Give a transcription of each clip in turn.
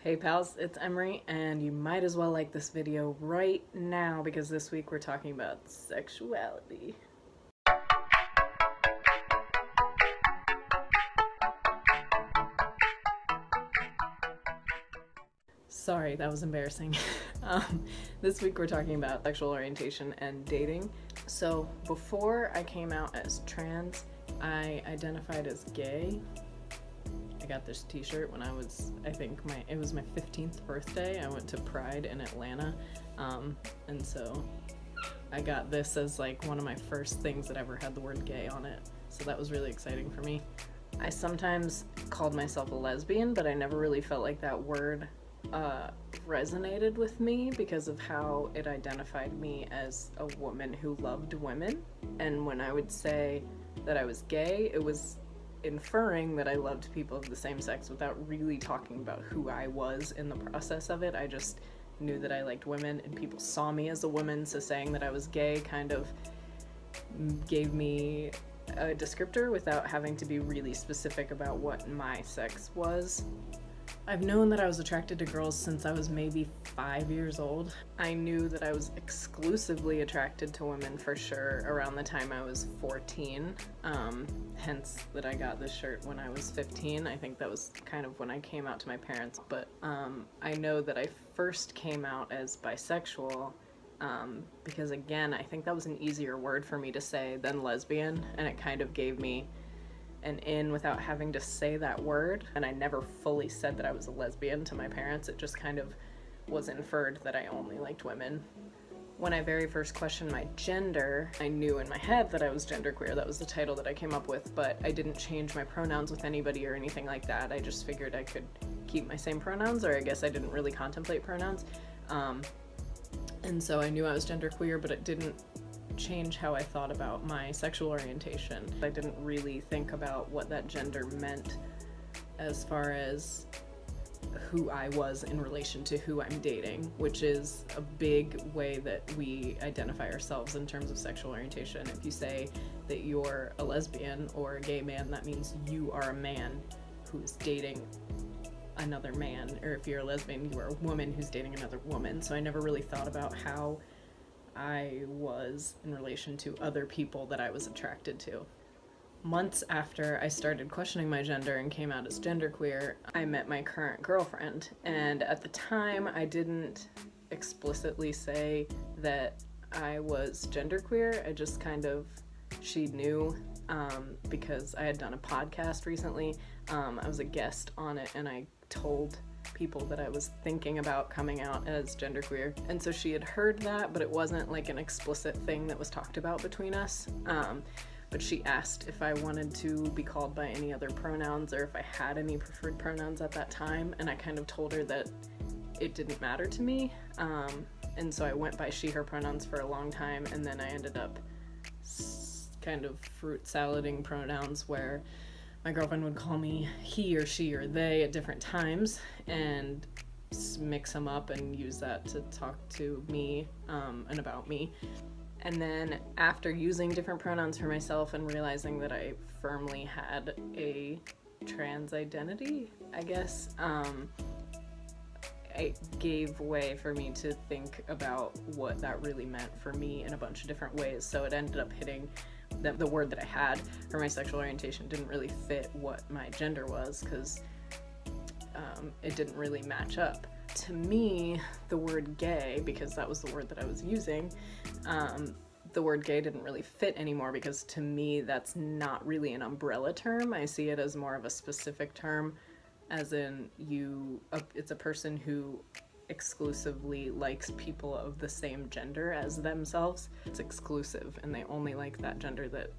Hey pals, it's Emory, and you might as well like this video right now because this week we're talking about sexuality. Sorry, that was embarrassing. This week we're talking about sexual orientation and dating. So before I came out as trans, I identified as gay. I got this t-shirt when I was, it was my 15th birthday. I went to Pride in Atlanta, and so I got this as like one of my first things that ever had the word gay on it. So that was really exciting for me. I sometimes called myself a lesbian, but I never really felt like that word resonated with me because of how it identified me as a woman who loved women. And when I would say that I was gay, it was inferring that I loved people of the same sex without really talking about who I was in the process of it. I just knew that I liked women and people saw me as a woman, so saying that I was gay kind of gave me a descriptor without having to be really specific about what my sex was. I've known that I was attracted to girls since I was maybe 5 years old. I knew that I was exclusively attracted to women for sure around the time I was 14, hence that I got this shirt when I was 15. I think that was kind of when I came out to my parents, but I know that I first came out as bisexual because again, I think that was an easier word for me to say than lesbian, and it kind of gave me an in without having to say that word. And I never fully said that I was a lesbian to my parents. It just kind of was inferred that I only liked women. When I very first questioned my gender, I knew in my head that I was genderqueer. That was the title that I came up with, but I didn't change my pronouns with anybody or anything like that. I just figured I could keep my same pronouns, or I guess I didn't really contemplate pronouns. And so I knew I was genderqueer, but it didn't change how I thought about my sexual orientation. I didn't really think about what that gender meant as far as who I was in relation to who I'm dating, which is a big way that we identify ourselves in terms of sexual orientation. If you say that you're a lesbian or a gay man, that means you are a man who's dating another man, or if you're a lesbian, you are a woman who's dating another woman. So I never really thought about how I was in relation to other people that I was attracted to. Months after I started questioning my gender and came out as genderqueer, I met my current girlfriend, and at the time I didn't explicitly say that I was genderqueer. I just kind of, she knew because I had done a podcast recently. I was a guest on it, and I told people that I was thinking about coming out as genderqueer, and so she had heard that, but it wasn't like an explicit thing that was talked about between us. But she asked if I wanted to be called by any other pronouns or if I had any preferred pronouns at that time, and I kind of told her that it didn't matter to me, and so I went by she, her pronouns for a long time, and then I ended up kind of fruit salading pronouns where my girlfriend would call me he or she or they at different times and mix them up and use that to talk to me and about me. And then after using different pronouns for myself and realizing that I firmly had a trans identity, I guess, it gave way for me to think about what that really meant for me in a bunch of different ways. So it ended up hitting that the word that I had for my sexual orientation didn't really fit what my gender was, because it didn't really match up. To me, the word gay, because that was the word that I was using, the word gay didn't really fit anymore, because to me that's not really an umbrella term. I see it as more of a specific term, as in it's a person who exclusively likes people of the same gender as themselves. It's exclusive, and they only like that gender that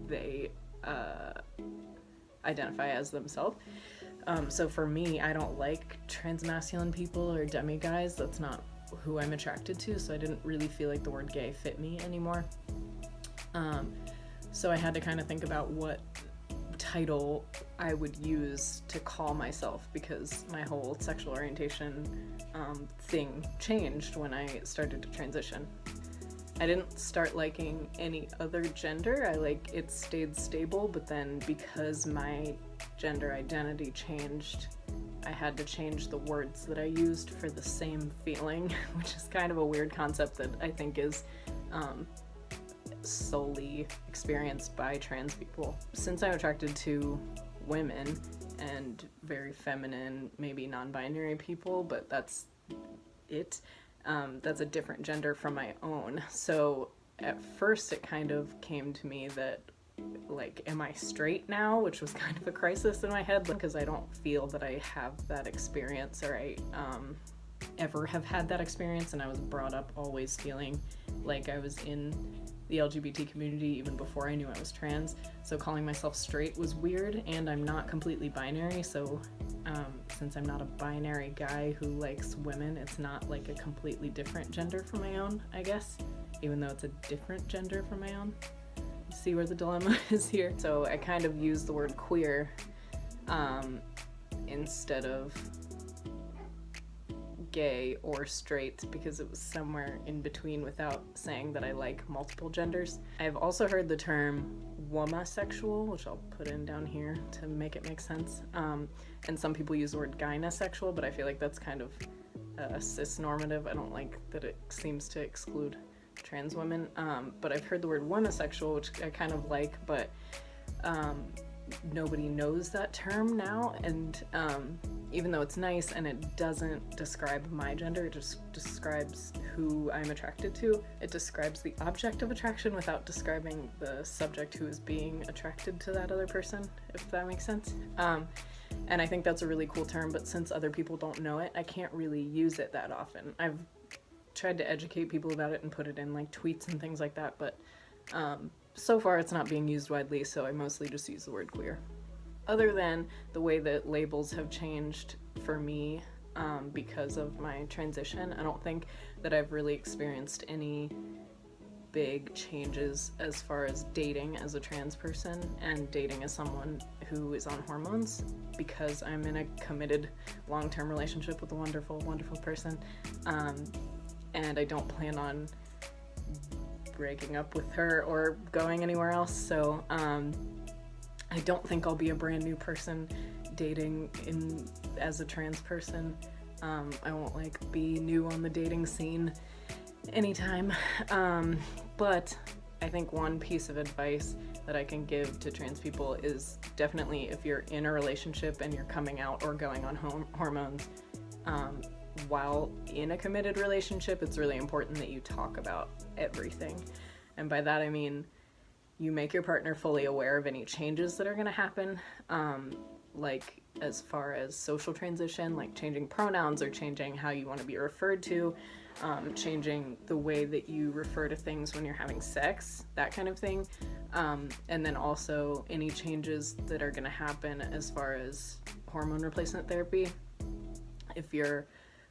they identify as themselves. So for me, I don't like transmasculine people or demiguys. That's not who I'm attracted to, so I didn't really feel like the word gay fit me anymore. So I had to kind of think about what title I would use to call myself, because my whole sexual orientation thing changed when I started to transition. I didn't start liking any other gender. It stayed stable, but then because my gender identity changed I had to change the words that I used for the same feeling, which is kind of a weird concept that I think is solely experienced by trans people. Since I'm attracted to women and very feminine, maybe non-binary people, but that's it. That's a different gender from my own. So at first it kind of came to me that, like, am I straight now? Which was kind of a crisis in my head because I don't feel that I have that experience, or I ever have had that experience, and I was brought up always feeling like I was in the LGBT community even before I knew I was trans. So calling myself straight was weird, and I'm not completely binary, so since I'm not a binary guy who likes women, it's not like a completely different gender from my own, I guess, even though it's a different gender from my own. See where the dilemma is here? So I kind of use the word queer instead of gay or straight, because it was somewhere in between without saying that I like multiple genders. I've also heard the term womasexual, which I'll put in down here to make it make sense. And some people use the word gynosexual, but I feel like that's kind of cis-normative. I don't like that it seems to exclude trans women. But I've heard the word womasexual, which I kind of like, but nobody knows that term now, and even though it's nice and it doesn't describe my gender, it just describes who I'm attracted to. It describes the object of attraction without describing the subject who is being attracted to that other person, if that makes sense. And I think that's a really cool term, but since other people don't know it, I can't really use it that often. I've tried to educate people about it and put it in like tweets and things like that, but so far it's not being used widely, so I mostly just use the word queer. Other than the way that labels have changed for me because of my transition, I don't think that I've really experienced any big changes as far as dating as a trans person and dating as someone who is on hormones, because I'm in a committed long-term relationship with a wonderful, wonderful person, and I don't plan on breaking up with her or going anywhere else, so I don't think I'll be a brand new person dating as a trans person. I won't be new on the dating scene anytime, but I think one piece of advice that I can give to trans people is definitely, if you're in a relationship and you're coming out or going on hormones, while in a committed relationship, it's really important that you talk about everything. And by that I mean you make your partner fully aware of any changes that are going to happen, like as far as social transition, like changing pronouns or changing how you want to be referred to, changing the way that you refer to things when you're having sex, that kind of thing. And then also any changes that are going to happen as far as hormone replacement therapy. If your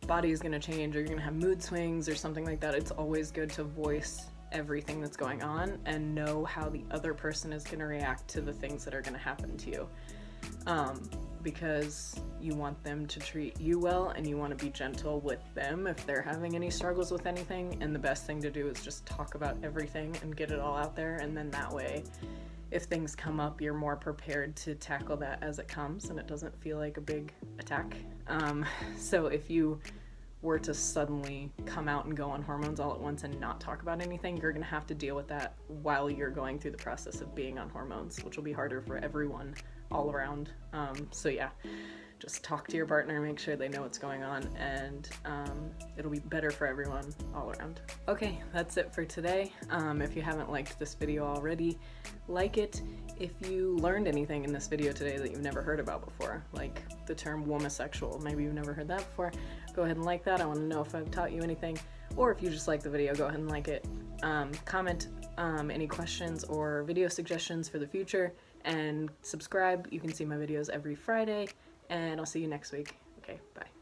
body is going to change or you're going to have mood swings or something like that, it's always good to voice everything that's going on and know how the other person is going to react to the things that are going to happen to you, because you want them to treat you well and you want to be gentle with them if they're having any struggles with anything. And the best thing to do is just talk about everything and get it all out there, and then that way if things come up, you're more prepared to tackle that as it comes and it doesn't feel like a big attack. So if you were to suddenly come out and go on hormones all at once and not talk about anything, you're going to have to deal with that while you're going through the process of being on hormones, which will be harder for everyone all around. So yeah, just talk to your partner, make sure they know what's going on, and it'll be better for everyone all around. Okay, that's it for today. If you haven't liked this video already, like it. If you learned anything in this video today that you've never heard about before, like the term womasexual, maybe you've never heard that before, go ahead and like that. I want to know if I've taught you anything. Or if you just like the video, go ahead and like it. Comment any questions or video suggestions for the future, and subscribe. You can see my videos every Friday, and I'll see you next week. Okay, bye.